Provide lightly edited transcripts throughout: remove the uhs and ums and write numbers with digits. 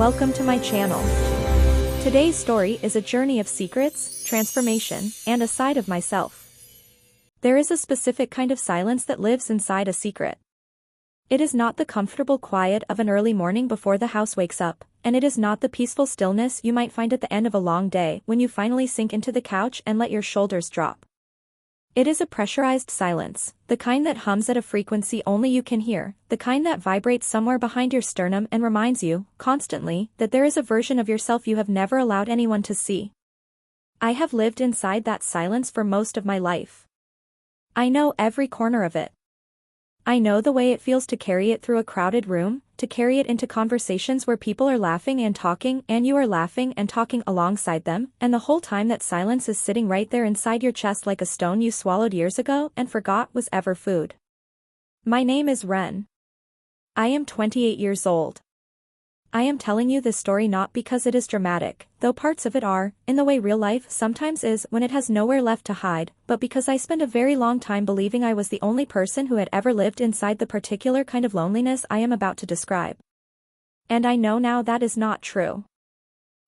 welcome to my channel. Today's story is a journey of secrets, transformation, and a side of myself. There is a specific kind of silence that lives inside a secret. It is not the comfortable quiet of an early morning before the house wakes up, and it is not the peaceful stillness you might find at the end of a long day when you finally sink into the couch and let your shoulders drop. It is a pressurized silence, the kind that hums at a frequency only you can hear, the kind that vibrates somewhere behind your sternum and reminds you, constantly, that there is a version of yourself you have never allowed anyone to see. I have lived inside that silence for most of my life. I know every corner of it. I know the way it feels to carry it through a crowded room, to carry it into conversations where people are laughing and talking and you are laughing and talking alongside them, and the whole time that silence is sitting right there inside your chest like a stone you swallowed years ago and forgot was ever food. My name is Ren. I am 28 years old. I am telling you this story not because it is dramatic, though parts of it are, in the way real life sometimes is when it has nowhere left to hide, but because I spent a very long time believing I was the only person who had ever lived inside the particular kind of loneliness I am about to describe. And I know now that is not true.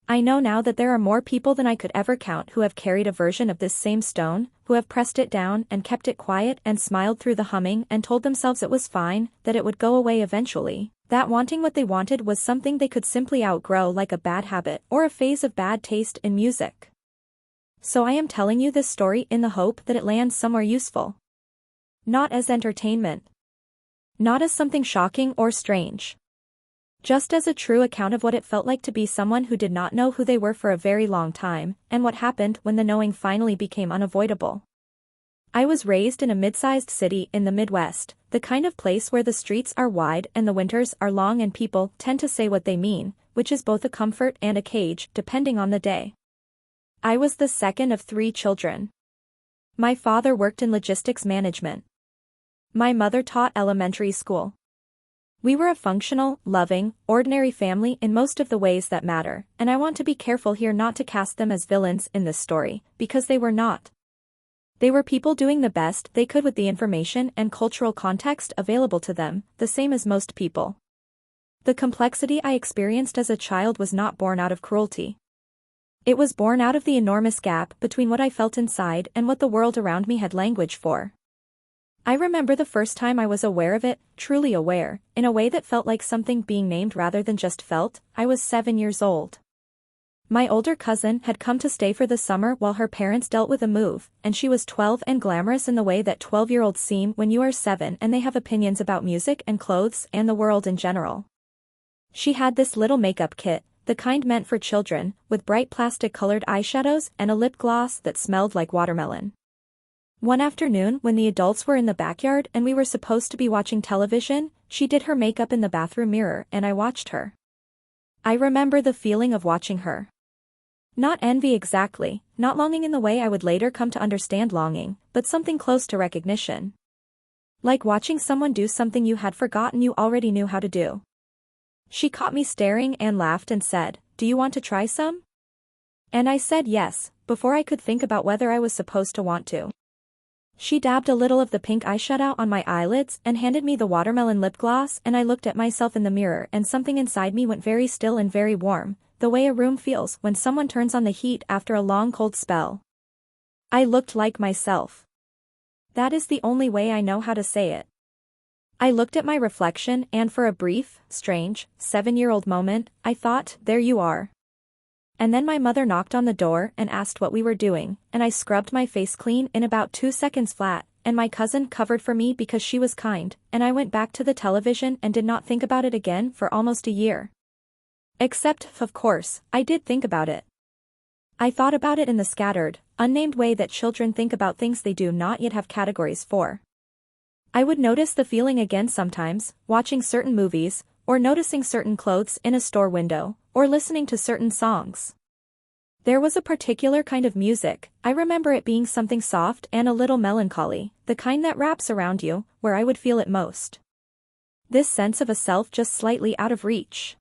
I know now that there are more people than I could ever count who have carried a version of this same stone, who have pressed it down and kept it quiet and smiled through the humming and told themselves it was fine, that it would go away eventually, that wanting what they wanted was something they could simply outgrow like a bad habit or a phase of bad taste in music. So I am telling you this story in the hope that it lands somewhere useful. Not as entertainment. Not as something shocking or strange. Just as a true account of what it felt like to be someone who did not know who they were for a very long time, and what happened when the knowing finally became unavoidable. I was raised in a mid-sized city in the Midwest, the kind of place where the streets are wide and the winters are long and people tend to say what they mean, which is both a comfort and a cage, depending on the day. I was the second of 3 children. My father worked in logistics management. My mother taught elementary school. We were a functional, loving, ordinary family in most of the ways that matter, and I want to be careful here not to cast them as villains in this story, because they were not. They were people doing the best they could with the information and cultural context available to them, the same as most people. The complexity I experienced as a child was not born out of cruelty. It was born out of the enormous gap between what I felt inside and what the world around me had language for. I remember the first time I was aware of it, truly aware, in a way that felt like something being named rather than just felt. I was 7 years old. My older cousin had come to stay for the summer while her parents dealt with a move, and she was 12 and glamorous in the way that 12-year-olds seem when you are 7 and they have opinions about music and clothes and the world in general. She had this little makeup kit, the kind meant for children, with bright plastic-colored eyeshadows and a lip gloss that smelled like watermelon. One afternoon when the adults were in the backyard and we were supposed to be watching television, she did her makeup in the bathroom mirror and I watched her. I remember the feeling of watching her. Not envy exactly, not longing in the way I would later come to understand longing, but something close to recognition. Like watching someone do something you had forgotten you already knew how to do. She caught me staring and laughed and said, "Do you want to try some?" And I said yes, before I could think about whether I was supposed to want to. She dabbed a little of the pink eyeshadow on my eyelids and handed me the watermelon lip gloss, and I looked at myself in the mirror and something inside me went very still and very warm, the way a room feels when someone turns on the heat after a long cold spell. I looked like myself. That is the only way I know how to say it. I looked at my reflection and for a brief, strange, 7-year-old moment, I thought, there you are. And then my mother knocked on the door and asked what we were doing, and I scrubbed my face clean in about 2 seconds flat, and my cousin covered for me because she was kind, and I went back to the television and did not think about it again for almost a year. Except, of course, I did think about it. I thought about it in the scattered, unnamed way that children think about things they do not yet have categories for. I would notice the feeling again sometimes, watching certain movies, or noticing certain clothes in a store window, or listening to certain songs. There was a particular kind of music, I remember it being something soft and a little melancholy, the kind that wraps around you, where I would feel it most. This sense of a self just slightly out of reach.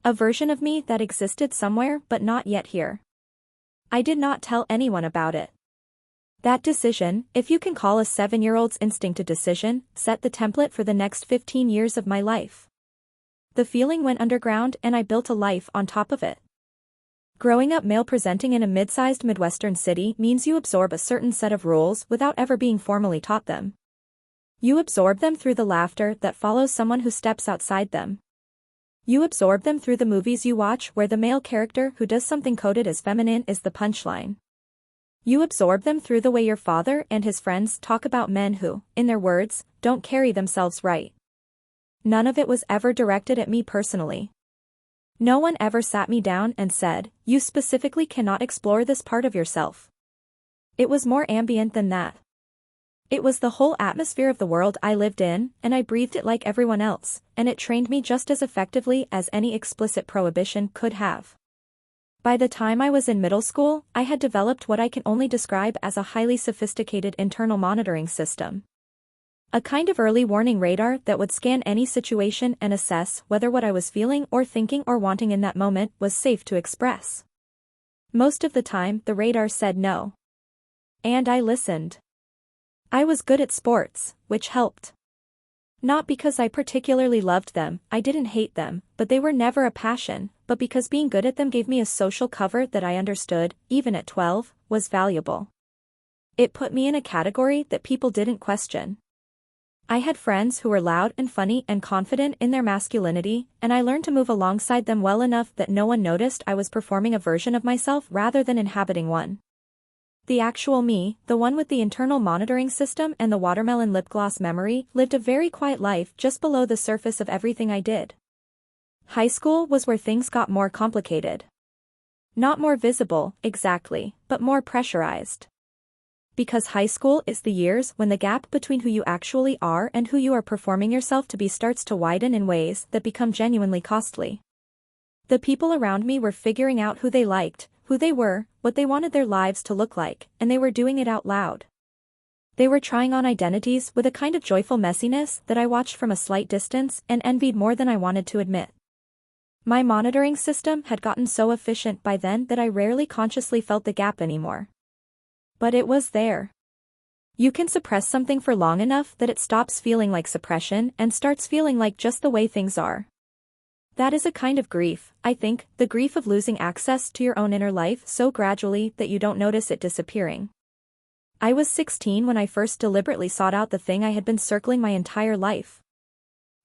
A version of me that existed somewhere but not yet here. I did not tell anyone about it. That decision, if you can call a 7-year-old's instinct a decision, set the template for the next 15 years of my life. The feeling went underground and I built a life on top of it. Growing up male presenting in a mid-sized Midwestern city means you absorb a certain set of rules without ever being formally taught them. You absorb them through the laughter that follows someone who steps outside them. You absorb them through the movies you watch where the male character who does something coded as feminine is the punchline. You absorb them through the way your father and his friends talk about men who, in their words, don't carry themselves right. None of it was ever directed at me personally. No one ever sat me down and said, "You specifically cannot explore this part of yourself." It was more ambient than that. It was the whole atmosphere of the world I lived in, and I breathed it like everyone else, and it trained me just as effectively as any explicit prohibition could have. By the time I was in middle school, I had developed what I can only describe as a highly sophisticated internal monitoring system. A kind of early warning radar that would scan any situation and assess whether what I was feeling or thinking or wanting in that moment was safe to express. Most of the time, the radar said no. And I listened. I was good at sports, which helped. Not because I particularly loved them, I didn't hate them, but they were never a passion, but because being good at them gave me a social cover that I understood, even at 12, was valuable. It put me in a category that people didn't question. I had friends who were loud and funny and confident in their masculinity, and I learned to move alongside them well enough that no one noticed I was performing a version of myself rather than inhabiting one. The actual me, the one with the internal monitoring system and the watermelon lip gloss memory, lived a very quiet life just below the surface of everything I did. High school was where things got more complicated. Not more visible, exactly, but more pressurized. Because high school is the years when the gap between who you actually are and who you are performing yourself to be starts to widen in ways that become genuinely costly. The people around me were figuring out who they liked, who they were, what they wanted their lives to look like, and they were doing it out loud. They were trying on identities with a kind of joyful messiness that I watched from a slight distance and envied more than I wanted to admit. My monitoring system had gotten so efficient by then that I rarely consciously felt the gap anymore. But it was there. You can suppress something for long enough that it stops feeling like suppression and starts feeling like just the way things are. That is a kind of grief, I think, the grief of losing access to your own inner life so gradually that you don't notice it disappearing. I was 16 when I first deliberately sought out the thing I had been circling my entire life.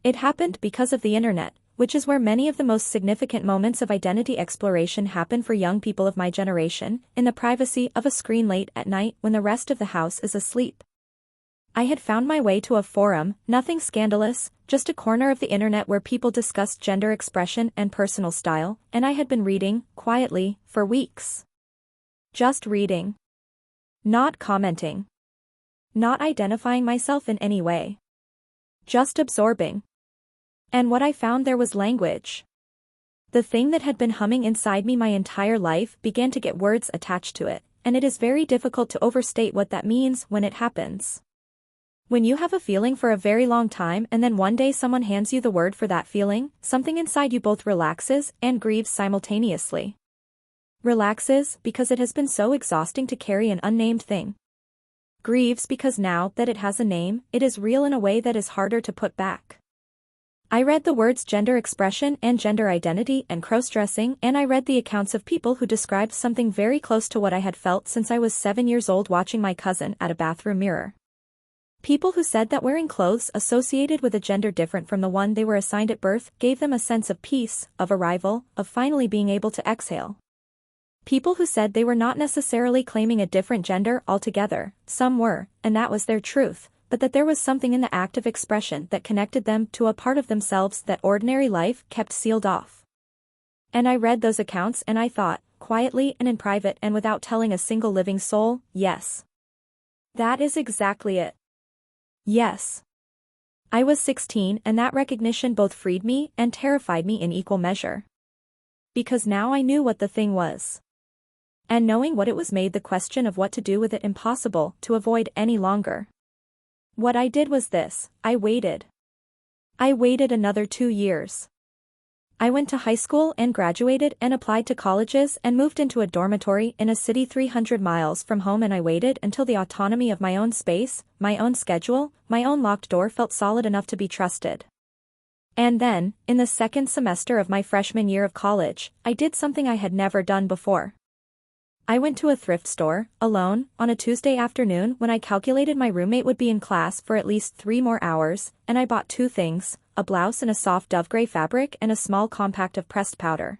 It happened because of the internet, which is where many of the most significant moments of identity exploration happen for young people of my generation, in the privacy of a screen late at night when the rest of the house is asleep. I had found my way to a forum, nothing scandalous, just a corner of the internet where people discussed gender expression and personal style, and I had been reading, quietly, for weeks. Just reading. Not commenting. Not identifying myself in any way. Just absorbing. And what I found there was language. The thing that had been humming inside me my entire life began to get words attached to it, and it is very difficult to overstate what that means when it happens. When you have a feeling for a very long time and then one day someone hands you the word for that feeling, something inside you both relaxes and grieves simultaneously. Relaxes because it has been so exhausting to carry an unnamed thing. Grieves because now that it has a name, it is real in a way that is harder to put back. I read the words gender expression and gender identity and crossdressing, and I read the accounts of people who described something very close to what I had felt since I was 7 years old watching my cousin at a bathroom mirror. People who said that wearing clothes associated with a gender different from the one they were assigned at birth gave them a sense of peace, of arrival, of finally being able to exhale. People who said they were not necessarily claiming a different gender altogether, some were, and that was their truth, but that there was something in the act of expression that connected them to a part of themselves that ordinary life kept sealed off. And I read those accounts and I thought, quietly and in private and without telling a single living soul, yes. That is exactly it. Yes. I was 16 and that recognition both freed me and terrified me in equal measure. Because now I knew what the thing was. And knowing what it was made the question of what to do with it impossible to avoid any longer. What I did was this, I waited. I waited another 2 years. I went to high school and graduated and applied to colleges and moved into a dormitory in a city 300 miles from home, and I waited until the autonomy of my own space, my own schedule, my own locked door felt solid enough to be trusted. And then, in the second semester of my freshman year of college, I did something I had never done before. I went to a thrift store, alone, on a Tuesday afternoon when I calculated my roommate would be in class for at least 3 more hours, and I bought 2 things, a blouse in a soft dove gray fabric and a small compact of pressed powder.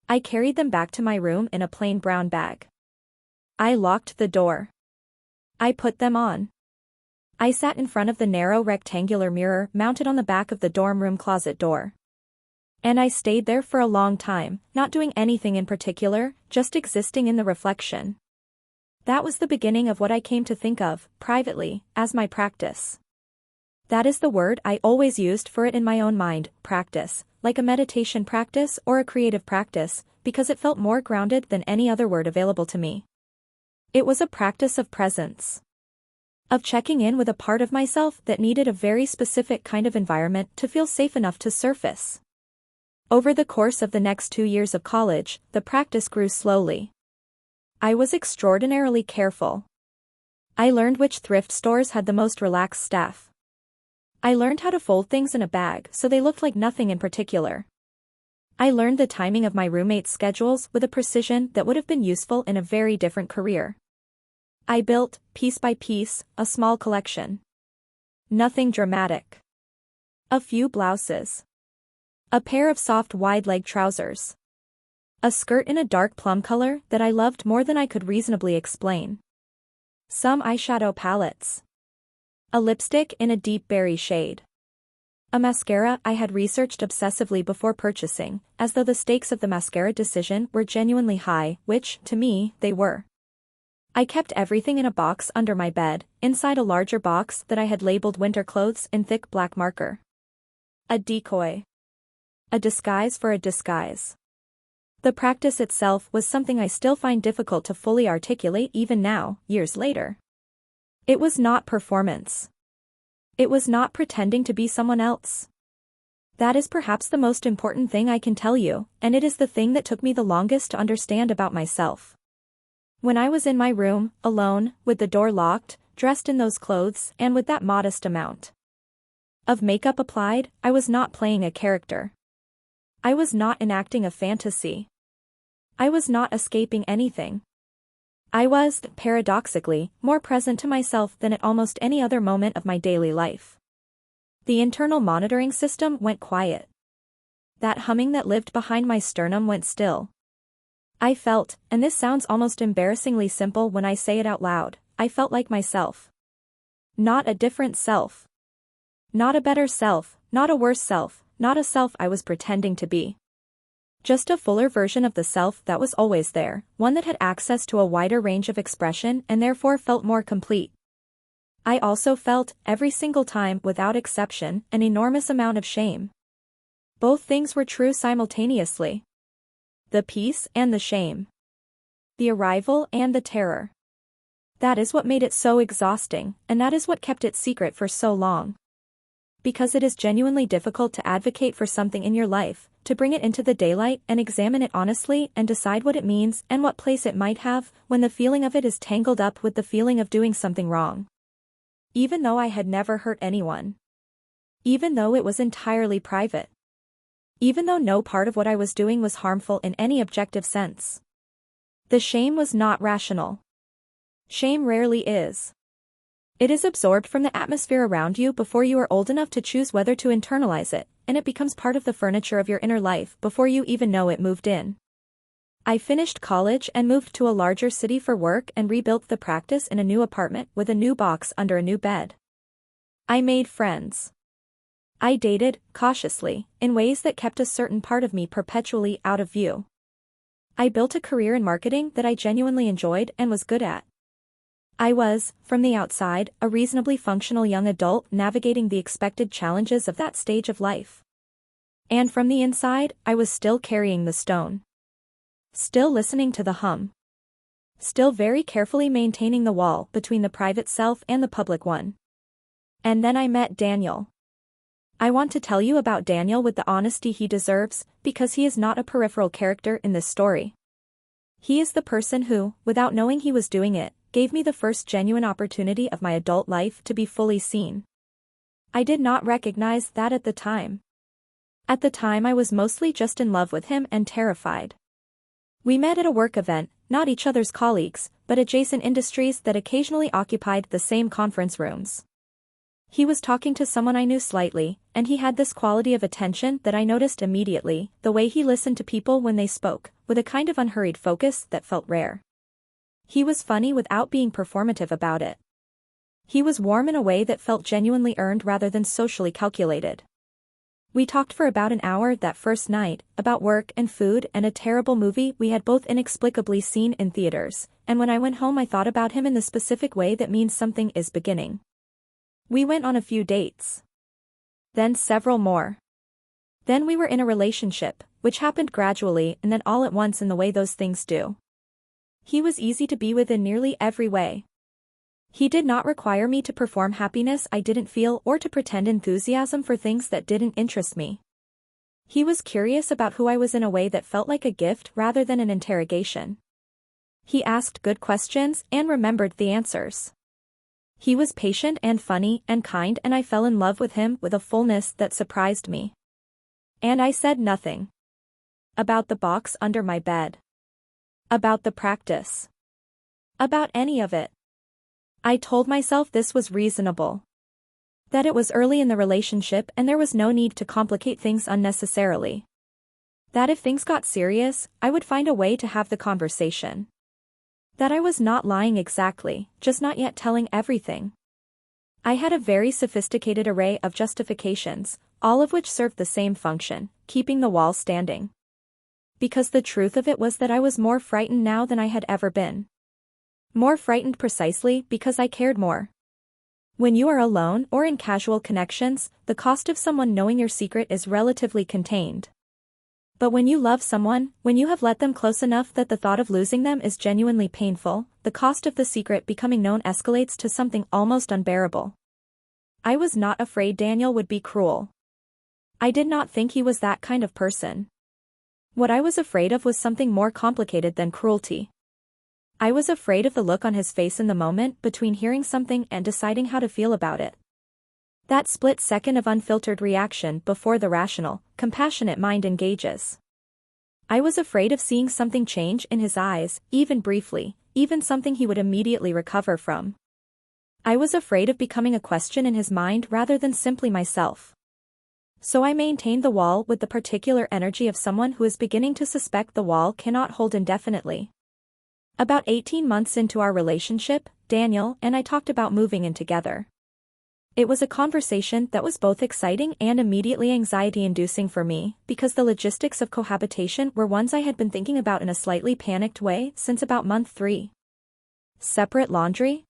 I carried them back to my room in a plain brown bag. I locked the door. I put them on. I sat in front of the narrow rectangular mirror mounted on the back of the dorm room closet door. And I stayed there for a long time, not doing anything in particular, just existing in the reflection. That was the beginning of what I came to think of, privately, as my practice. That is the word I always used for it in my own mind, practice, like a meditation practice or a creative practice, because it felt more grounded than any other word available to me. It was a practice of presence. Of checking in with a part of myself that needed a very specific kind of environment to feel safe enough to surface. Over the course of the next 2 years of college, the practice grew slowly. I was extraordinarily careful. I learned which thrift stores had the most relaxed staff. I learned how to fold things in a bag so they looked like nothing in particular. I learned the timing of my roommates' schedules with a precision that would have been useful in a very different career. I built, piece by piece, a small collection. Nothing dramatic. A few blouses. A pair of soft wide-leg trousers. A skirt in a dark plum color that I loved more than I could reasonably explain. Some eyeshadow palettes. A lipstick in a deep berry shade. A mascara I had researched obsessively before purchasing, as though the stakes of the mascara decision were genuinely high, which, to me, they were. I kept everything in a box under my bed, inside a larger box that I had labeled winter clothes in thick black marker. A decoy. A disguise for a disguise. The practice itself was something I still find difficult to fully articulate even now, years later. It was not performance. It was not pretending to be someone else. That is perhaps the most important thing I can tell you, and it is the thing that took me the longest to understand about myself. When I was in my room, alone, with the door locked, dressed in those clothes and with that modest amount of makeup applied, I was not playing a character. I was not enacting a fantasy. I was not escaping anything. I was, paradoxically, more present to myself than at almost any other moment of my daily life. The internal monitoring system went quiet. That humming that lived behind my sternum went still. I felt, and this sounds almost embarrassingly simple when I say it out loud, I felt like myself. Not a different self. Not a better self, not a worse self, not a self I was pretending to be. Just a fuller version of the self that was always there, one that had access to a wider range of expression and therefore felt more complete. I also felt, every single time without exception, an enormous amount of shame. Both things were true simultaneously. The peace and the shame. The arrival and the terror. That is what made it so exhausting, and that is what kept it secret for so long. Because it is genuinely difficult to advocate for something in your life, to bring it into the daylight and examine it honestly and decide what it means and what place it might have, when the feeling of it is tangled up with the feeling of doing something wrong. Even though I had never hurt anyone. Even though it was entirely private. Even though no part of what I was doing was harmful in any objective sense. The shame was not rational. Shame rarely is. It is absorbed from the atmosphere around you before you are old enough to choose whether to internalize it, and it becomes part of the furniture of your inner life before you even know it moved in. I finished college and moved to a larger city for work and rebuilt the practice in a new apartment with a new box under a new bed. I made friends. I dated, cautiously, in ways that kept a certain part of me perpetually out of view. I built a career in marketing that I genuinely enjoyed and was good at. I was, from the outside, a reasonably functional young adult navigating the expected challenges of that stage of life. And from the inside, I was still carrying the stone. Still listening to the hum. Still very carefully maintaining the wall between the private self and the public one. And then I met Daniel. I want to tell you about Daniel with the honesty he deserves, because he is not a peripheral character in this story. He is the person who, without knowing he was doing it, gave me the first genuine opportunity of my adult life to be fully seen. I did not recognize that at the time. At the time I was mostly just in love with him and terrified. We met at a work event, not each other's colleagues, but adjacent industries that occasionally occupied the same conference rooms. He was talking to someone I knew slightly, and he had this quality of attention that I noticed immediately, the way he listened to people when they spoke, with a kind of unhurried focus that felt rare. He was funny without being performative about it. He was warm in a way that felt genuinely earned rather than socially calculated. We talked for about an hour that first night, about work and food and a terrible movie we had both inexplicably seen in theaters, and when I went home I thought about him in the specific way that means something is beginning. We went on a few dates. Then several more. Then we were in a relationship, which happened gradually and then all at once in the way those things do. He was easy to be with in nearly every way. He did not require me to perform happiness I didn't feel or to pretend enthusiasm for things that didn't interest me. He was curious about who I was in a way that felt like a gift rather than an interrogation. He asked good questions and remembered the answers. He was patient and funny and kind, and I fell in love with him with a fullness that surprised me. And I said nothing. About the box under my bed. About the practice. About any of it. I told myself this was reasonable. That it was early in the relationship and there was no need to complicate things unnecessarily. That if things got serious, I would find a way to have the conversation. That I was not lying exactly, just not yet telling everything. I had a very sophisticated array of justifications, all of which served the same function, keeping the wall standing. Because the truth of it was that I was more frightened now than I had ever been. More frightened precisely because I cared more. When you are alone or in casual connections, the cost of someone knowing your secret is relatively contained. But when you love someone, when you have let them close enough that the thought of losing them is genuinely painful, the cost of the secret becoming known escalates to something almost unbearable. I was not afraid Daniel would be cruel. I did not think he was that kind of person. What I was afraid of was something more complicated than cruelty. I was afraid of the look on his face in the moment between hearing something and deciding how to feel about it. That split second of unfiltered reaction before the rational, compassionate mind engages. I was afraid of seeing something change in his eyes, even briefly, even something he would immediately recover from. I was afraid of becoming a question in his mind rather than simply myself. So I maintained the wall with the particular energy of someone who is beginning to suspect the wall cannot hold indefinitely. About 18 months into our relationship, Daniel and I talked about moving in together. It was a conversation that was both exciting and immediately anxiety-inducing for me, because the logistics of cohabitation were ones I had been thinking about in a slightly panicked way since about month 3. Separate laundry?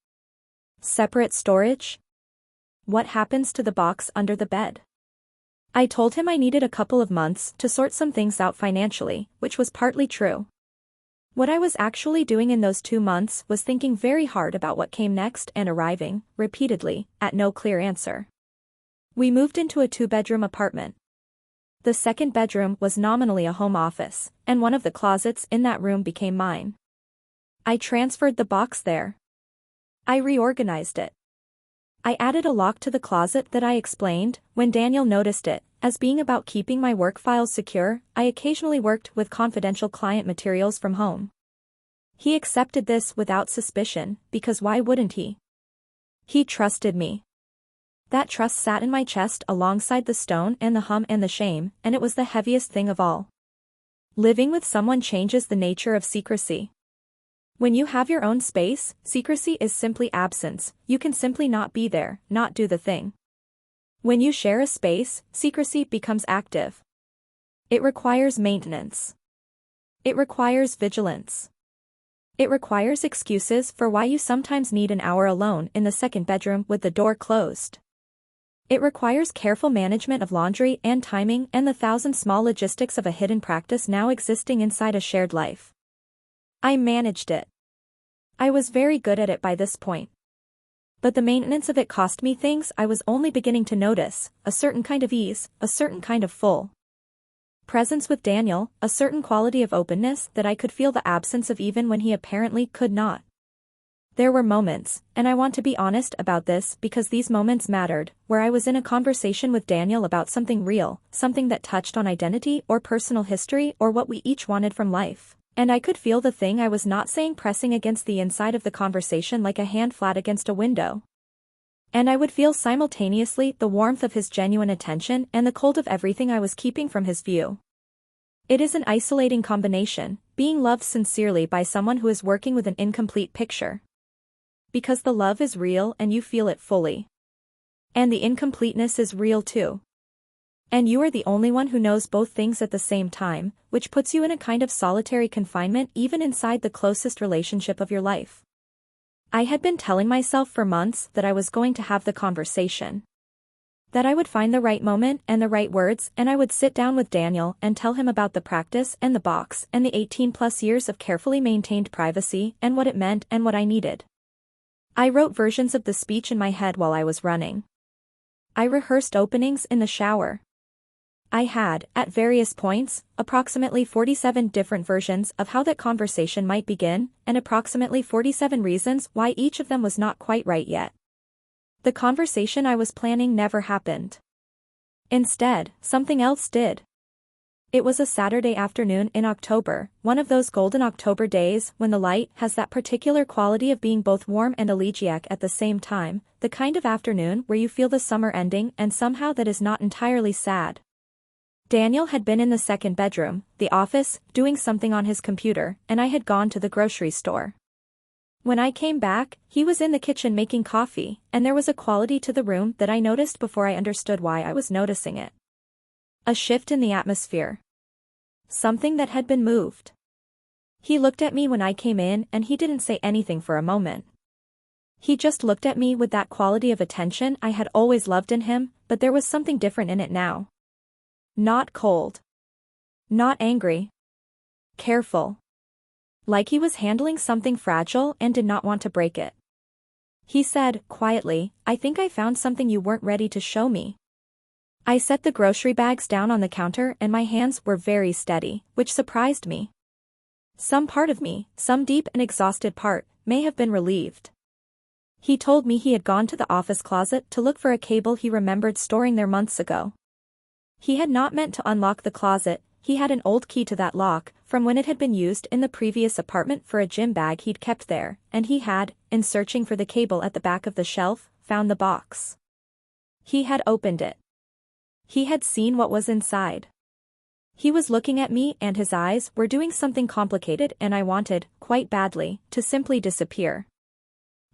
Separate storage? What happens to the box under the bed? I told him I needed a couple of months to sort some things out financially, which was partly true. What I was actually doing in those 2 months was thinking very hard about what came next and arriving, repeatedly, at no clear answer. We moved into a 2-bedroom apartment. The second bedroom was nominally a home office, and one of the closets in that room became mine. I transferred the box there. I reorganized it. I added a lock to the closet that I explained, when Daniel noticed it, as being about keeping my work files secure. I occasionally worked with confidential client materials from home. He accepted this without suspicion, because why wouldn't he? He trusted me. That trust sat in my chest alongside the stone and the hum and the shame, and it was the heaviest thing of all. Living with someone changes the nature of secrecy. When you have your own space, secrecy is simply absence. You can simply not be there, not do the thing. When you share a space, secrecy becomes active. It requires maintenance. It requires vigilance. It requires excuses for why you sometimes need an hour alone in the second bedroom with the door closed. It requires careful management of laundry and timing and the 1,000 small logistics of a hidden practice now existing inside a shared life. I managed it. I was very good at it by this point. But the maintenance of it cost me things I was only beginning to notice, a certain kind of ease, a certain kind of full presence with Daniel, a certain quality of openness that I could feel the absence of even when he apparently could not. There were moments, and I want to be honest about this because these moments mattered, where I was in a conversation with Daniel about something real, something that touched on identity or personal history or what we each wanted from life. And I could feel the thing I was not saying pressing against the inside of the conversation like a hand flat against a window. And I would feel simultaneously the warmth of his genuine attention and the cold of everything I was keeping from his view. It is an isolating combination, being loved sincerely by someone who is working with an incomplete picture. Because the love is real and you feel it fully. And the incompleteness is real too. And you are the only one who knows both things at the same time, which puts you in a kind of solitary confinement even inside the closest relationship of your life. I had been telling myself for months that I was going to have the conversation. That I would find the right moment and the right words and I would sit down with Daniel and tell him about the practice and the box and the 18+ years of carefully maintained privacy and what it meant and what I needed. I wrote versions of the speech in my head while I was running. I rehearsed openings in the shower. I had, at various points, approximately 47 different versions of how that conversation might begin, and approximately 47 reasons why each of them was not quite right yet. The conversation I was planning never happened. Instead, something else did. It was a Saturday afternoon in October, one of those golden October days when the light has that particular quality of being both warm and elegiac at the same time, the kind of afternoon where you feel the summer ending and somehow that is not entirely sad. Daniel had been in the second bedroom, the office, doing something on his computer, and I had gone to the grocery store. When I came back, he was in the kitchen making coffee, and there was a quality to the room that I noticed before I understood why I was noticing it. A shift in the atmosphere. Something that had been moved. He looked at me when I came in and he didn't say anything for a moment. He just looked at me with that quality of attention I had always loved in him, but there was something different in it now. Not cold. Not angry. Careful. Like he was handling something fragile and did not want to break it. He said, quietly, "I think I found something you weren't ready to show me." I set the grocery bags down on the counter and my hands were very steady, which surprised me. Some part of me, some deep and exhausted part, may have been relieved. He told me he had gone to the office closet to look for a cable he remembered storing there months ago. He had not meant to unlock the closet, he had an old key to that lock, from when it had been used in the previous apartment for a gym bag he'd kept there, and he had, in searching for the cable at the back of the shelf, found the box. He had opened it. He had seen what was inside. He was looking at me and his eyes were doing something complicated and I wanted, quite badly, to simply disappear.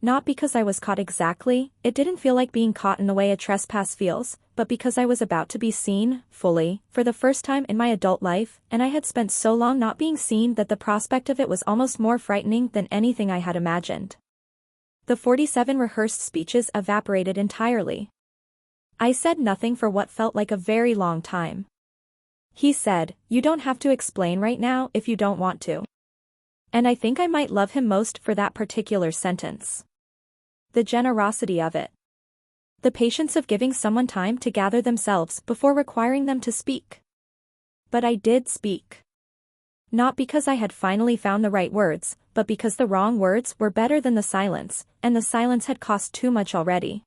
Not because I was caught exactly, it didn't feel like being caught in the way a trespass feels, but because I was about to be seen, fully, for the first time in my adult life, and I had spent so long not being seen that the prospect of it was almost more frightening than anything I had imagined. The 47 rehearsed speeches evaporated entirely. I said nothing for what felt like a very long time. He said, "You don't have to explain right now if you don't want to." And I think I might love him most for that particular sentence. The generosity of it. The patience of giving someone time to gather themselves before requiring them to speak. But I did speak. Not because I had finally found the right words, but because the wrong words were better than the silence, and the silence had cost too much already.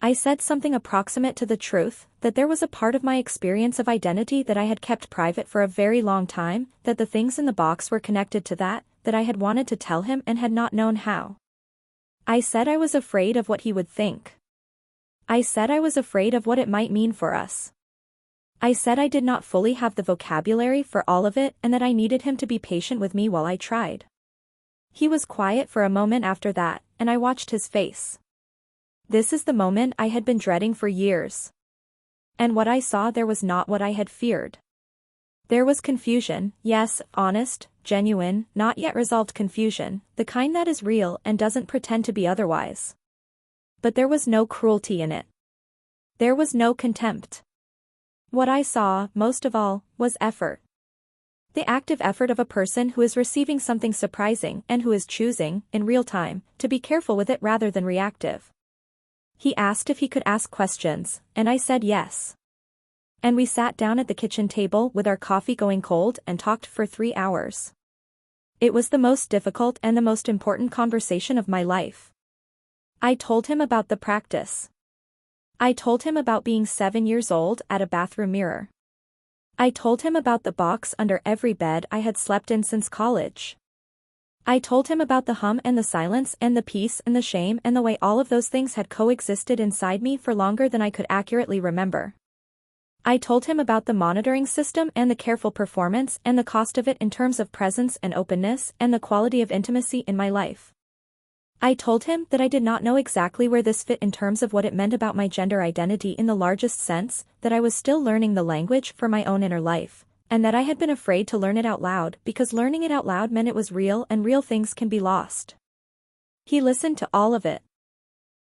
I said something approximate to the truth, that there was a part of my experience of identity that I had kept private for a very long time, that the things in the box were connected to that I had wanted to tell him and had not known how. I said I was afraid of what he would think. I said I was afraid of what it might mean for us. I said I did not fully have the vocabulary for all of it and that I needed him to be patient with me while I tried. He was quiet for a moment after that, and I watched his face. This is the moment I had been dreading for years. And what I saw there was not what I had feared. There was confusion, yes, honest, genuine, not yet resolved confusion, the kind that is real and doesn't pretend to be otherwise. But there was no cruelty in it. There was no contempt. What I saw, most of all, was effort. The active effort of a person who is receiving something surprising and who is choosing, in real time, to be careful with it rather than reactive. He asked if he could ask questions, and I said yes. And we sat down at the kitchen table with our coffee going cold and talked for 3 hours. It was the most difficult and the most important conversation of my life. I told him about the practice. I told him about being 7 years old at a bathroom mirror. I told him about the box under every bed I had slept in since college. I told him about the hum and the silence and the peace and the shame and the way all of those things had coexisted inside me for longer than I could accurately remember. I told him about the monitoring system and the careful performance and the cost of it in terms of presence and openness and the quality of intimacy in my life. I told him that I did not know exactly where this fit in terms of what it meant about my gender identity in the largest sense, that I was still learning the language for my own inner life, and that I had been afraid to learn it out loud because learning it out loud meant it was real and real things can be lost. He listened to all of it.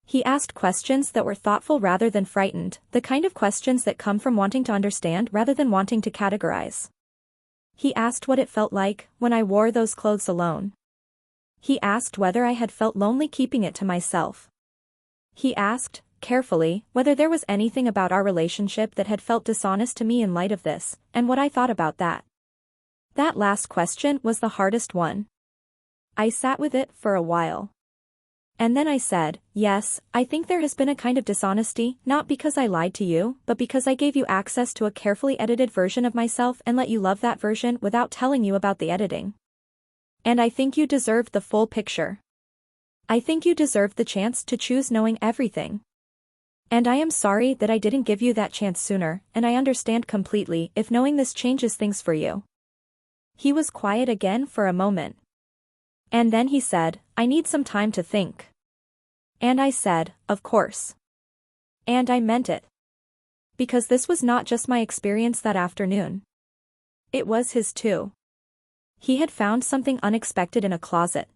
He asked questions that were thoughtful rather than frightened, the kind of questions that come from wanting to understand rather than wanting to categorize. He asked what it felt like when I wore those clothes alone. He asked whether I had felt lonely keeping it to myself. He asked, carefully, whether there was anything about our relationship that had felt dishonest to me in light of this, and what I thought about that. That last question was the hardest one. I sat with it for a while. And then I said, yes, I think there has been a kind of dishonesty, not because I lied to you, but because I gave you access to a carefully edited version of myself and let you love that version without telling you about the editing. And I think you deserved the full picture. I think you deserved the chance to choose knowing everything. And I am sorry that I didn't give you that chance sooner, and I understand completely if knowing this changes things for you. He was quiet again for a moment. And then he said, I need some time to think. And I said, of course. And I meant it. Because this was not just my experience that afternoon. It was his too. He had found something unexpected in a closet.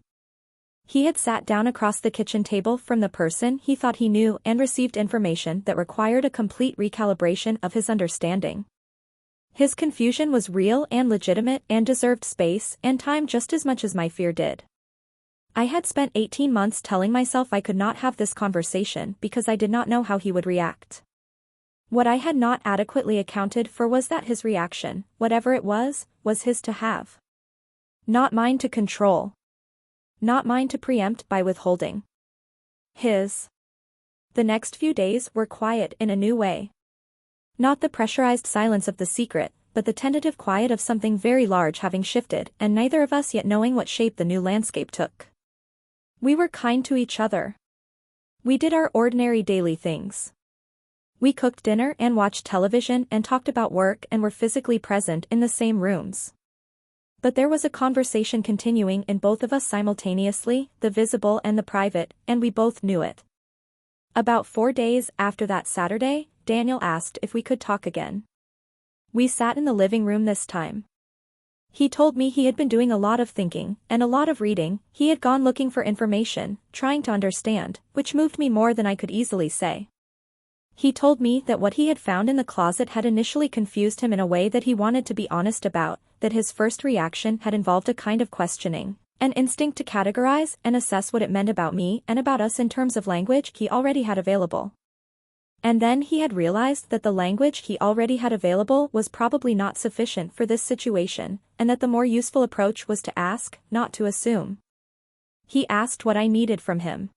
He had sat down across the kitchen table from the person he thought he knew and received information that required a complete recalibration of his understanding. His confusion was real and legitimate and deserved space and time just as much as my fear did. I had spent 18 months telling myself I could not have this conversation because I did not know how he would react. What I had not adequately accounted for was that his reaction, whatever it was his to have. Not mine to control. Not mine to preempt by withholding. His. The next few days were quiet in a new way. Not the pressurized silence of the secret, but the tentative quiet of something very large having shifted and neither of us yet knowing what shape the new landscape took. We were kind to each other. We did our ordinary daily things. We cooked dinner and watched television and talked about work and were physically present in the same rooms. But there was a conversation continuing in both of us simultaneously, the visible and the private, and we both knew it. About 4 days after that Saturday, Daniel asked if we could talk again. We sat in the living room this time. He told me he had been doing a lot of thinking, and a lot of reading, he had gone looking for information, trying to understand, which moved me more than I could easily say. He told me that what he had found in the closet had initially confused him in a way that he wanted to be honest about, that his first reaction had involved a kind of questioning, an instinct to categorize and assess what it meant about me and about us in terms of language he already had available. And then he had realized that the language he already had available was probably not sufficient for this situation, and that the more useful approach was to ask, not to assume. He asked what I needed from him.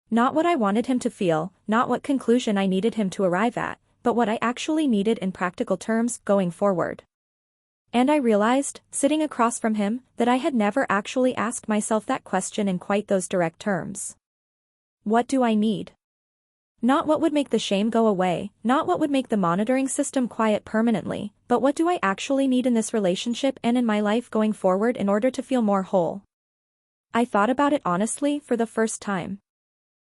Not what I wanted him to feel, not what conclusion I needed him to arrive at, but what I actually needed in practical terms going forward. And I realized, sitting across from him, that I had never actually asked myself that question in quite those direct terms. What do I need? Not what would make the shame go away, not what would make the monitoring system quiet permanently, but what do I actually need in this relationship and in my life going forward in order to feel more whole? I thought about it honestly for the first time.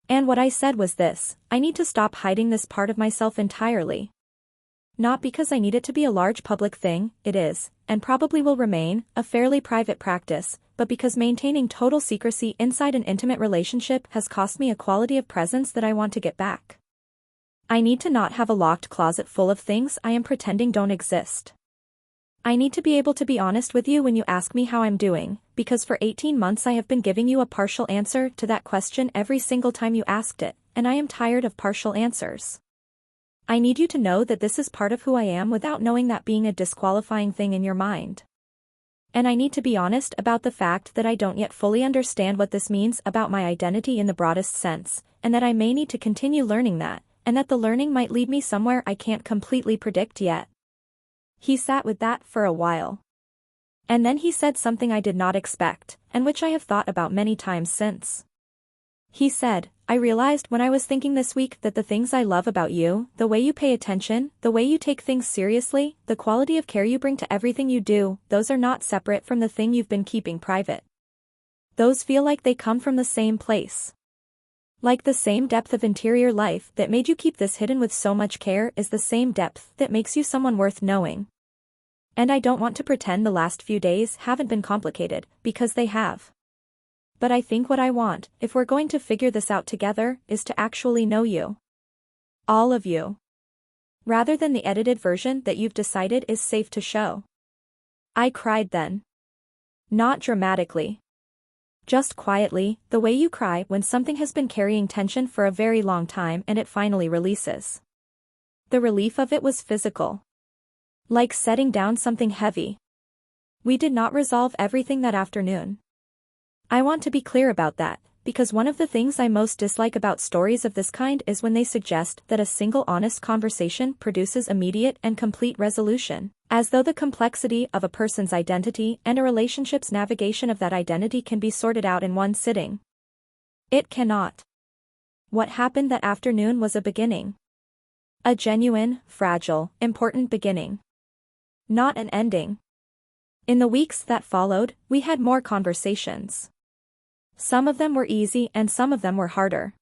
And what I said was this: I need to stop hiding this part of myself entirely. Not because I need it to be a large public thing, it is, and probably will remain, a fairly private practice, but because maintaining total secrecy inside an intimate relationship has cost me a quality of presence that I want to get back. I need to not have a locked closet full of things I am pretending don't exist. I need to be able to be honest with you when you ask me how I'm doing, because for 18 months I have been giving you a partial answer to that question every single time you asked it, and I am tired of partial answers. I need you to know that this is part of who I am without knowing that being a disqualifying thing in your mind. And I need to be honest about the fact that I don't yet fully understand what this means about my identity in the broadest sense, and that I may need to continue learning that, and that the learning might lead me somewhere I can't completely predict yet. He sat with that for a while. And then he said something I did not expect, and which I have thought about many times since. He said, I realized when I was thinking this week that the things I love about you, the way you pay attention, the way you take things seriously, the quality of care you bring to everything you do, those are not separate from the thing you've been keeping private. Those feel like they come from the same place. Like the same depth of interior life that made you keep this hidden with so much care is the same depth that makes you someone worth knowing. And I don't want to pretend the last few days haven't been complicated, because they have. But I think what I want, if we're going to figure this out together, is to actually know you. All of you. Rather than the edited version that you've decided is safe to show. I cried then. Not dramatically. Just quietly, the way you cry when something has been carrying tension for a very long time and it finally releases. The relief of it was physical. Like setting down something heavy. We did not resolve everything that afternoon. I want to be clear about that, because one of the things I most dislike about stories of this kind is when they suggest that a single honest conversation produces immediate and complete resolution, as though the complexity of a person's identity and a relationship's navigation of that identity can be sorted out in one sitting. It cannot. What happened that afternoon was a beginning. A genuine, fragile, important beginning. Not an ending. In the weeks that followed, we had more conversations. Some of them were easy and some of them were harder.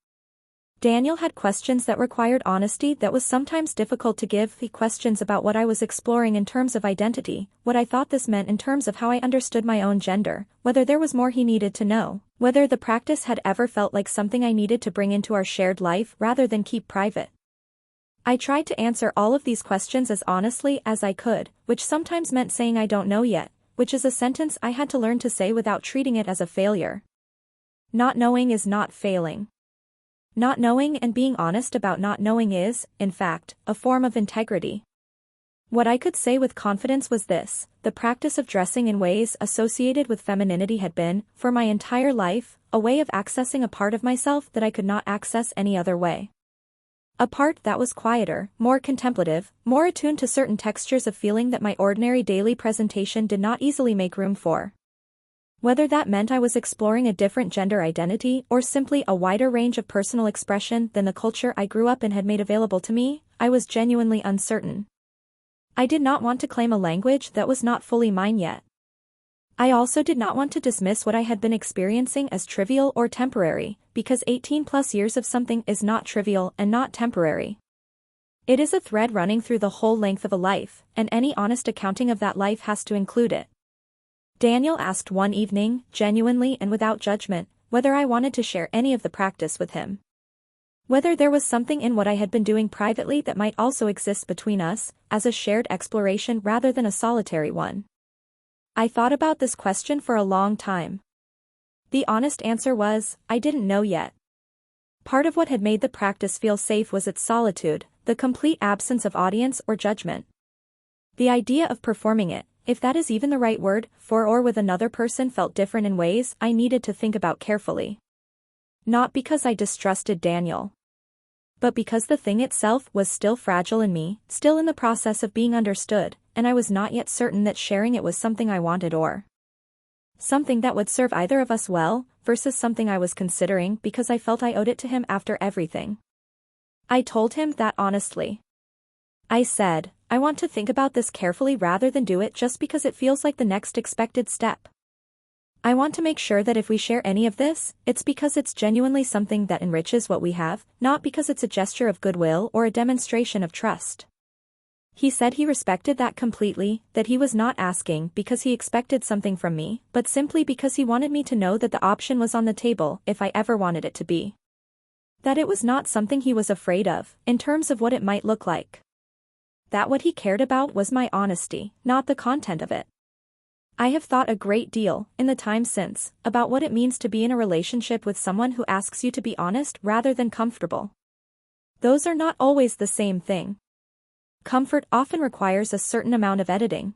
Daniel had questions that required honesty that was sometimes difficult to give, the questions about what I was exploring in terms of identity, what I thought this meant in terms of how I understood my own gender, whether there was more he needed to know, whether the practice had ever felt like something I needed to bring into our shared life rather than keep private. I tried to answer all of these questions as honestly as I could, which sometimes meant saying I don't know yet, which is a sentence I had to learn to say without treating it as a failure. Not knowing is not failing. Not knowing and being honest about not knowing is, in fact, a form of integrity. What I could say with confidence was this: the practice of dressing in ways associated with femininity had been, for my entire life, a way of accessing a part of myself that I could not access any other way. A part that was quieter, more contemplative, more attuned to certain textures of feeling that my ordinary daily presentation did not easily make room for. Whether that meant I was exploring a different gender identity or simply a wider range of personal expression than the culture I grew up in had made available to me, I was genuinely uncertain. I did not want to claim a language that was not fully mine yet. I also did not want to dismiss what I had been experiencing as trivial or temporary, because 18+ years of something is not trivial and not temporary. It is a thread running through the whole length of a life, and any honest accounting of that life has to include it. Daniel asked one evening, genuinely and without judgment, whether I wanted to share any of the practice with him. Whether there was something in what I had been doing privately that might also exist between us, as a shared exploration rather than a solitary one. I thought about this question for a long time. The honest answer was, I didn't know yet. Part of what had made the practice feel safe was its solitude, the complete absence of audience or judgment. The idea of performing it, if that is even the right word, for or with another person felt different in ways I needed to think about carefully. Not because I distrusted Daniel. But because the thing itself was still fragile in me, still in the process of being understood, and I was not yet certain that sharing it was something I wanted or something that would serve either of us well, versus something I was considering because I felt I owed it to him after everything. I told him that honestly. I said, I want to think about this carefully rather than do it just because it feels like the next expected step. I want to make sure that if we share any of this, it's because it's genuinely something that enriches what we have, not because it's a gesture of goodwill or a demonstration of trust. He said he respected that completely, that he was not asking because he expected something from me, but simply because he wanted me to know that the option was on the table if I ever wanted it to be. That it was not something he was afraid of, in terms of what it might look like. That what he cared about was my honesty, not the content of it. I have thought a great deal, in the time since, about what it means to be in a relationship with someone who asks you to be honest rather than comfortable. Those are not always the same thing. Comfort often requires a certain amount of editing.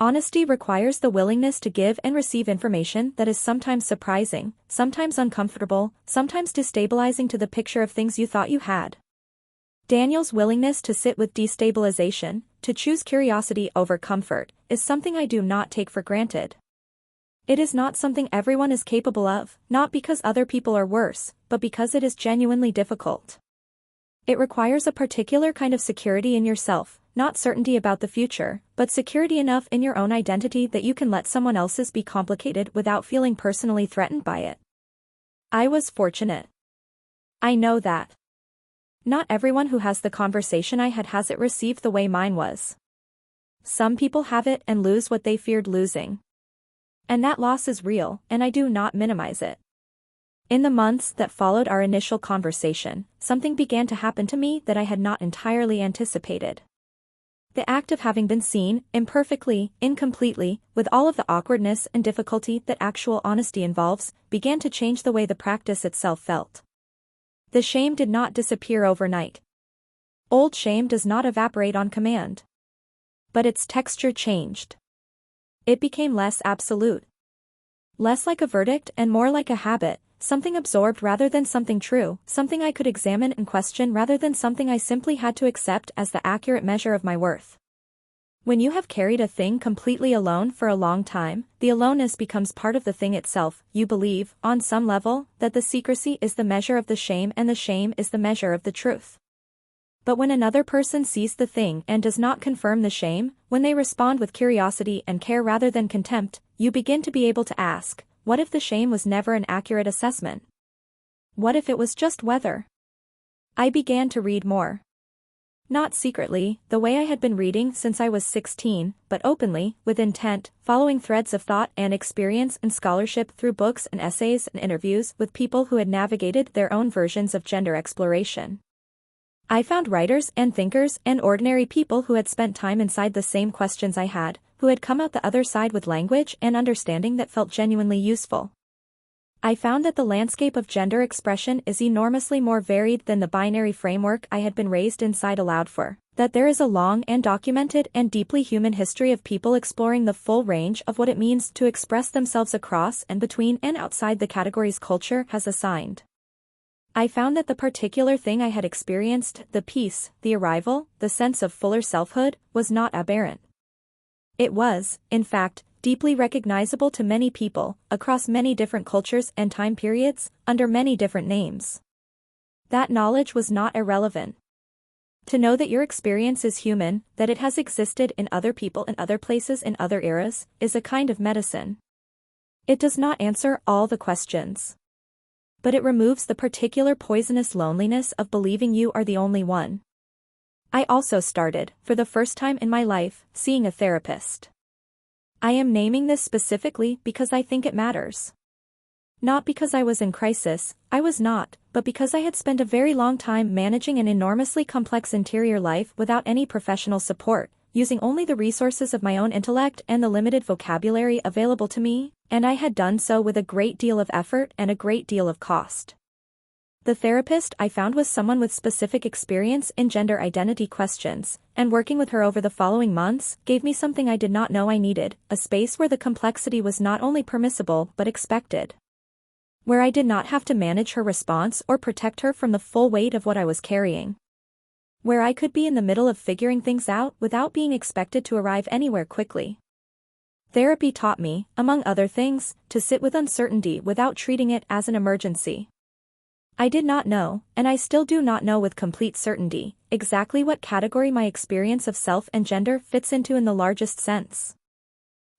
Honesty requires the willingness to give and receive information that is sometimes surprising, sometimes uncomfortable, sometimes destabilizing to the picture of things you thought you had. Daniel's willingness to sit with destabilization, to choose curiosity over comfort, is something I do not take for granted. It is not something everyone is capable of, not because other people are worse, but because it is genuinely difficult. It requires a particular kind of security in yourself, not certainty about the future, but security enough in your own identity that you can let someone else's be complicated without feeling personally threatened by it. I was fortunate. I know that. Not everyone who has the conversation I had has it received the way mine was. Some people have it and lose what they feared losing. And that loss is real, and I do not minimize it. In the months that followed our initial conversation, something began to happen to me that I had not entirely anticipated. The act of having been seen, imperfectly, incompletely, with all of the awkwardness and difficulty that actual honesty involves, began to change the way the practice itself felt. The shame did not disappear overnight. Old shame does not evaporate on command. But its texture changed. It became less absolute. Less like a verdict and more like a habit, something absorbed rather than something true, something I could examine and question rather than something I simply had to accept as the accurate measure of my worth. When you have carried a thing completely alone for a long time, the aloneness becomes part of the thing itself. You believe, on some level, that the secrecy is the measure of the shame and the shame is the measure of the truth. But when another person sees the thing and does not confirm the shame, when they respond with curiosity and care rather than contempt, you begin to be able to ask, what if the shame was never an accurate assessment? What if it was just weather? I began to read more. Not secretly, the way I had been reading since I was 16, but openly, with intent, following threads of thought and experience and scholarship through books and essays and interviews with people who had navigated their own versions of gender exploration. I found writers and thinkers and ordinary people who had spent time inside the same questions I had, who had come out the other side with language and understanding that felt genuinely useful. I found that the landscape of gender expression is enormously more varied than the binary framework I had been raised inside allowed for, that there is a long and documented and deeply human history of people exploring the full range of what it means to express themselves across and between and outside the categories culture has assigned. I found that the particular thing I had experienced, the peace, the arrival, the sense of fuller selfhood, was not aberrant. It was, in fact, deeply recognizable to many people, across many different cultures and time periods, under many different names. That knowledge was not irrelevant. To know that your experience is human, that it has existed in other people in other places in other eras, is a kind of medicine. It does not answer all the questions. But it removes the particular poisonous loneliness of believing you are the only one. I also started, for the first time in my life, seeing a therapist. I am naming this specifically because I think it matters. Not because I was in crisis, I was not, but because I had spent a very long time managing an enormously complex interior life without any professional support, using only the resources of my own intellect and the limited vocabulary available to me, and I had done so with a great deal of effort and a great deal of cost. The therapist I found was someone with specific experience in gender identity questions, and working with her over the following months gave me something I did not know I needed, a space where the complexity was not only permissible but expected. Where I did not have to manage her response or protect her from the full weight of what I was carrying. Where I could be in the middle of figuring things out without being expected to arrive anywhere quickly. Therapy taught me, among other things, to sit with uncertainty without treating it as an emergency. I did not know, and I still do not know with complete certainty, exactly what category my experience of self and gender fits into in the largest sense.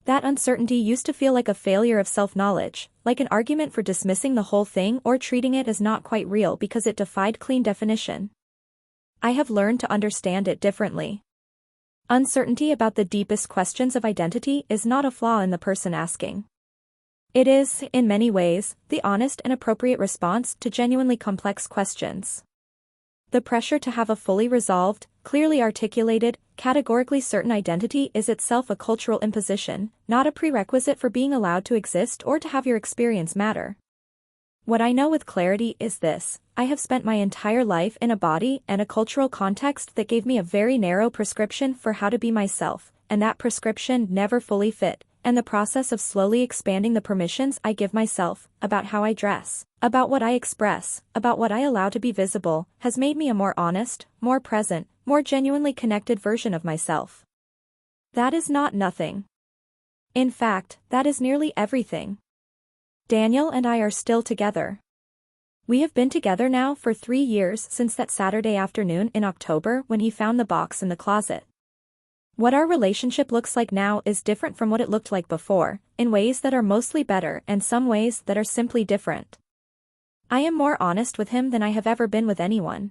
That uncertainty used to feel like a failure of self-knowledge, like an argument for dismissing the whole thing or treating it as not quite real because it defied clean definition. I have learned to understand it differently. Uncertainty about the deepest questions of identity is not a flaw in the person asking. It is, in many ways, the honest and appropriate response to genuinely complex questions. The pressure to have a fully resolved, clearly articulated, categorically certain identity is itself a cultural imposition, not a prerequisite for being allowed to exist or to have your experience matter. What I know with clarity is this: I have spent my entire life in a body and a cultural context that gave me a very narrow prescription for how to be myself, and that prescription never fully fit, and the process of slowly expanding the permissions I give myself, about how I dress, about what I express, about what I allow to be visible, has made me a more honest, more present, more genuinely connected version of myself. That is not nothing. In fact, that is nearly everything. Daniel and I are still together. We have been together now for 3 years since that Saturday afternoon in October when he found the box in the closet. What our relationship looks like now is different from what it looked like before, in ways that are mostly better and some ways that are simply different. I am more honest with him than I have ever been with anyone.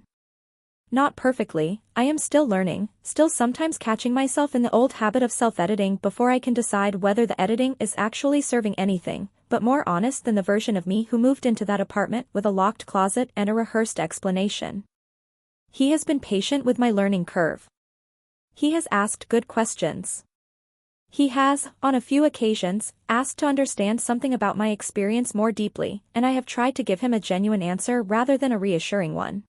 Not perfectly, I am still learning, still sometimes catching myself in the old habit of self-editing before I can decide whether the editing is actually serving anything, but more honest than the version of me who moved into that apartment with a locked closet and a rehearsed explanation. He has been patient with my learning curve. He has asked good questions. He has, on a few occasions, asked to understand something about my experience more deeply, and I have tried to give him a genuine answer rather than a reassuring one.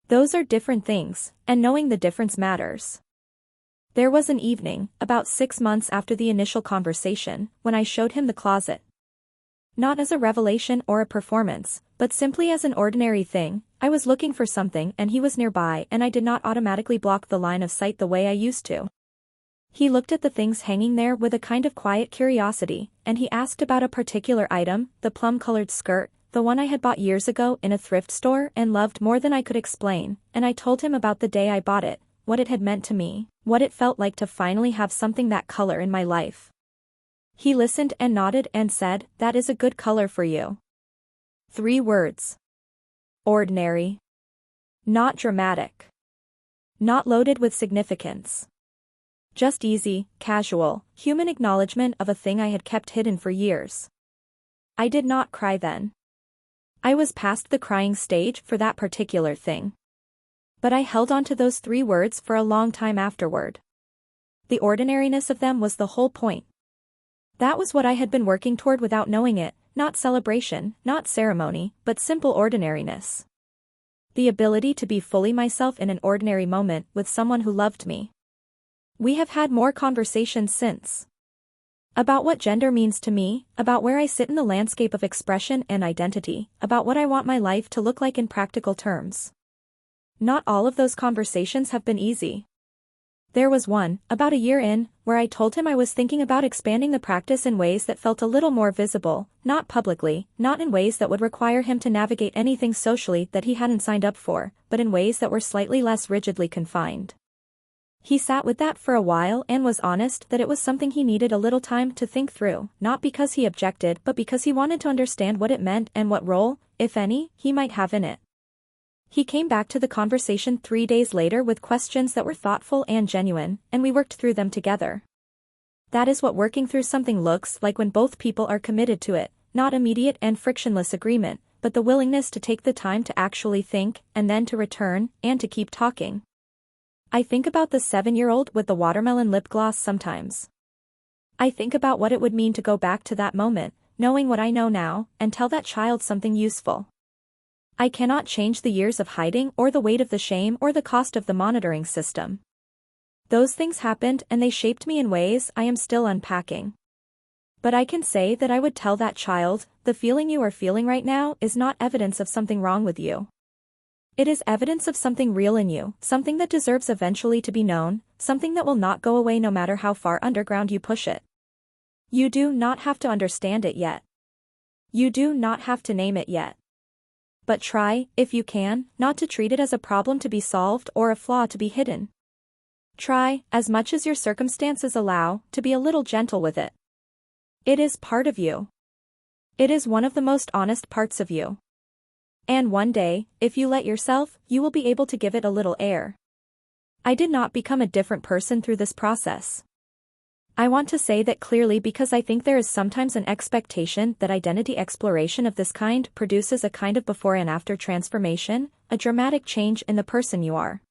Those are different things, and knowing the difference matters. There was an evening, about 6 months after the initial conversation, when I showed him the closet. Not as a revelation or a performance, but simply as an ordinary thing. I was looking for something and he was nearby and I did not automatically block the line of sight the way I used to. He looked at the things hanging there with a kind of quiet curiosity, and he asked about a particular item, the plum-colored skirt, the one I had bought years ago in a thrift store and loved more than I could explain, and I told him about the day I bought it, what it had meant to me, what it felt like to finally have something that color in my life. He listened and nodded and said, "That is a good color for you." 3 words. Ordinary. Not dramatic. Not loaded with significance. Just easy, casual, human acknowledgement of a thing I had kept hidden for years. I did not cry then. I was past the crying stage for that particular thing. But I held on to those 3 words for a long time afterward. The ordinariness of them was the whole point. That was what I had been working toward without knowing it, not celebration, not ceremony, but simple ordinariness. The ability to be fully myself in an ordinary moment with someone who loved me. We have had more conversations since. About what gender means to me, about where I sit in the landscape of expression and identity, about what I want my life to look like in practical terms. Not all of those conversations have been easy. There was one, about a year in, where I told him I was thinking about expanding the practice in ways that felt a little more visible, not publicly, not in ways that would require him to navigate anything socially that he hadn't signed up for, but in ways that were slightly less rigidly confined. He sat with that for a while and was honest that it was something he needed a little time to think through, not because he objected but because he wanted to understand what it meant and what role, if any, he might have in it. He came back to the conversation 3 days later with questions that were thoughtful and genuine, and we worked through them together. That is what working through something looks like when both people are committed to it, not immediate and frictionless agreement, but the willingness to take the time to actually think, and then to return, and to keep talking. I think about the 7-year-old with the watermelon lip gloss sometimes. I think about what it would mean to go back to that moment, knowing what I know now, and tell that child something useful. I cannot change the years of hiding or the weight of the shame or the cost of the monitoring system. Those things happened and they shaped me in ways I am still unpacking. But I can say that I would tell that child, the feeling you are feeling right now is not evidence of something wrong with you. It is evidence of something real in you, something that deserves eventually to be known, something that will not go away no matter how far underground you push it. You do not have to understand it yet. You do not have to name it yet. But try, if you can, not to treat it as a problem to be solved or a flaw to be hidden. Try, as much as your circumstances allow, to be a little gentle with it. It is part of you. It is one of the most honest parts of you. And one day, if you let yourself, you will be able to give it a little air. I did not become a different person through this process. I want to say that clearly because I think there is sometimes an expectation that identity exploration of this kind produces a kind of before and after transformation, a dramatic change in the person you are.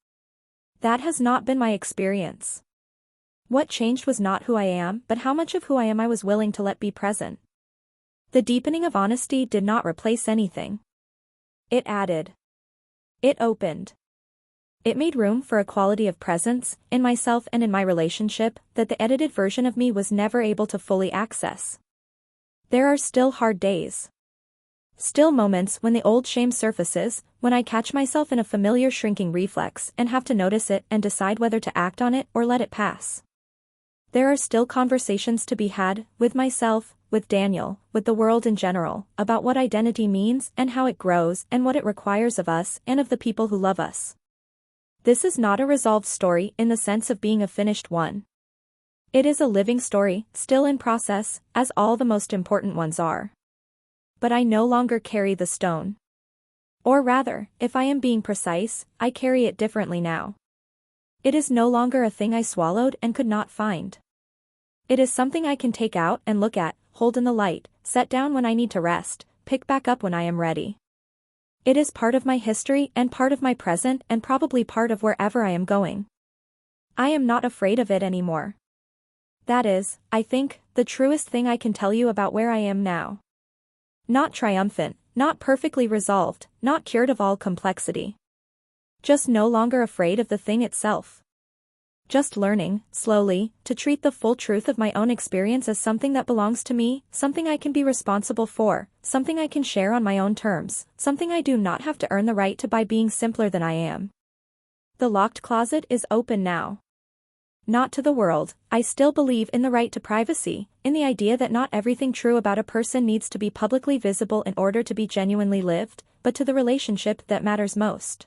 That has not been my experience. What changed was not who I am, but how much of who I am I was willing to let be present. The deepening of honesty did not replace anything. It added. It opened. It made room for a quality of presence, in myself and in my relationship, that the edited version of me was never able to fully access. There are still hard days. Still moments when the old shame surfaces, when I catch myself in a familiar shrinking reflex and have to notice it and decide whether to act on it or let it pass. There are still conversations to be had, with myself, with Daniel, with the world in general, about what identity means and how it grows and what it requires of us and of the people who love us. This is not a resolved story in the sense of being a finished one. It is a living story, still in process, as all the most important ones are. But I no longer carry the stone. Or rather, if I am being precise, I carry it differently now. It is no longer a thing I swallowed and could not find. It is something I can take out and look at, hold in the light, set down when I need to rest, pick back up when I am ready. It is part of my history and part of my present and probably part of wherever I am going. I am not afraid of it anymore. That is, I think, the truest thing I can tell you about where I am now. Not triumphant, not perfectly resolved, not cured of all complexity. Just no longer afraid of the thing itself. Just learning, slowly, to treat the full truth of my own experience as something that belongs to me, something I can be responsible for, something I can share on my own terms, something I do not have to earn the right to by being simpler than I am. The locked closet is open now. Not to the world. I still believe in the right to privacy, in the idea that not everything true about a person needs to be publicly visible in order to be genuinely lived, but to the relationship that matters most.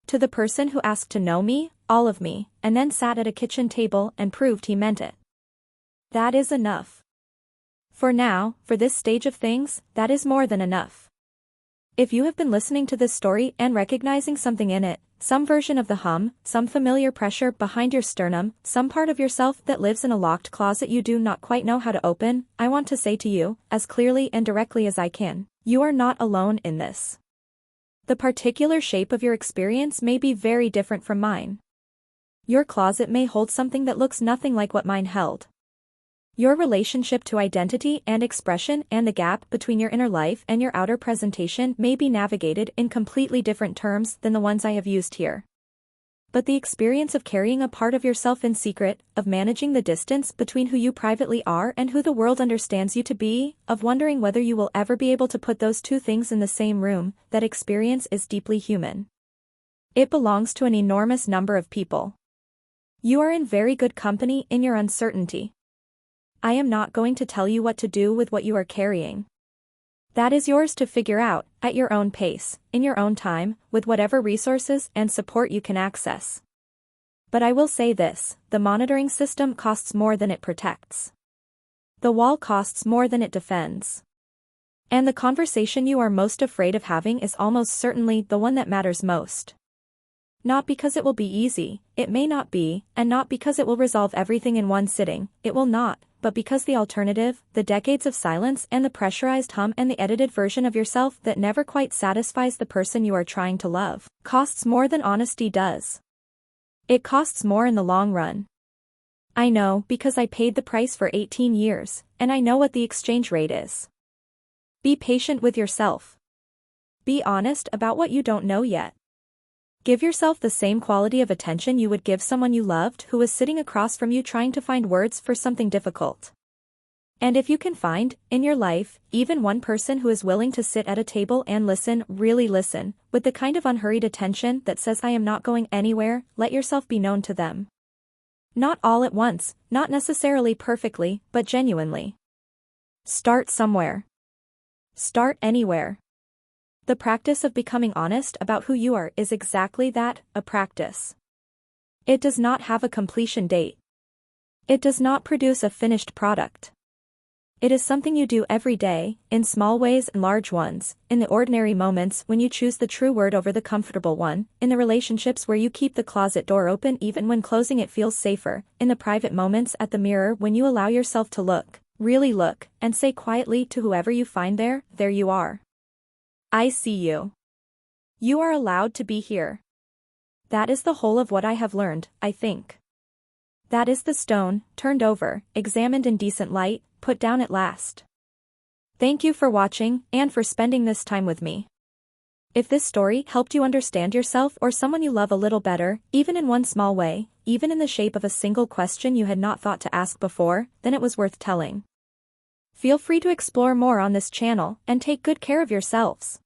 To the person who asked to know me, all of me, and then sat at a kitchen table and proved he meant it. That is enough. For now, for this stage of things, that is more than enough. If you have been listening to this story and recognizing something in it, some version of the hum, some familiar pressure behind your sternum, some part of yourself that lives in a locked closet you do not quite know how to open, I want to say to you, as clearly and directly as I can, you are not alone in this. The particular shape of your experience may be very different from mine. Your closet may hold something that looks nothing like what mine held. Your relationship to identity and expression and the gap between your inner life and your outer presentation may be navigated in completely different terms than the ones I have used here. But the experience of carrying a part of yourself in secret, of managing the distance between who you privately are and who the world understands you to be, of wondering whether you will ever be able to put those two things in the same room, that experience is deeply human. It belongs to an enormous number of people. You are in very good company in your uncertainty. I am not going to tell you what to do with what you are carrying. That is yours to figure out, at your own pace, in your own time, with whatever resources and support you can access. But I will say this, the monitoring system costs more than it protects. The wall costs more than it defends. And the conversation you are most afraid of having is almost certainly the one that matters most. Not because it will be easy, it may not be, and not because it will resolve everything in one sitting, it will not, but because the alternative, the decades of silence and the pressurized hum and the edited version of yourself that never quite satisfies the person you are trying to love, costs more than honesty does. It costs more in the long run. I know because I paid the price for 18 years, and I know what the exchange rate is. Be patient with yourself. Be honest about what you don't know yet. Give yourself the same quality of attention you would give someone you loved who was sitting across from you trying to find words for something difficult. And if you can find, in your life, even one person who is willing to sit at a table and listen, really listen, with the kind of unhurried attention that says I am not going anywhere, let yourself be known to them. Not all at once, not necessarily perfectly, but genuinely. Start somewhere. Start anywhere. The practice of becoming honest about who you are is exactly that, a practice. It does not have a completion date. It does not produce a finished product. It is something you do every day, in small ways and large ones, in the ordinary moments when you choose the true word over the comfortable one, in the relationships where you keep the closet door open even when closing it feels safer, in the private moments at the mirror when you allow yourself to look, really look, and say quietly to whoever you find there, there you are. I see you. You are allowed to be here. That is the whole of what I have learned, I think. That is the stone, turned over, examined in decent light, put down at last. Thank you for watching, and for spending this time with me. If this story helped you understand yourself or someone you love a little better, even in one small way, even in the shape of a single question you had not thought to ask before, then it was worth telling. Feel free to explore more on this channel and take good care of yourselves.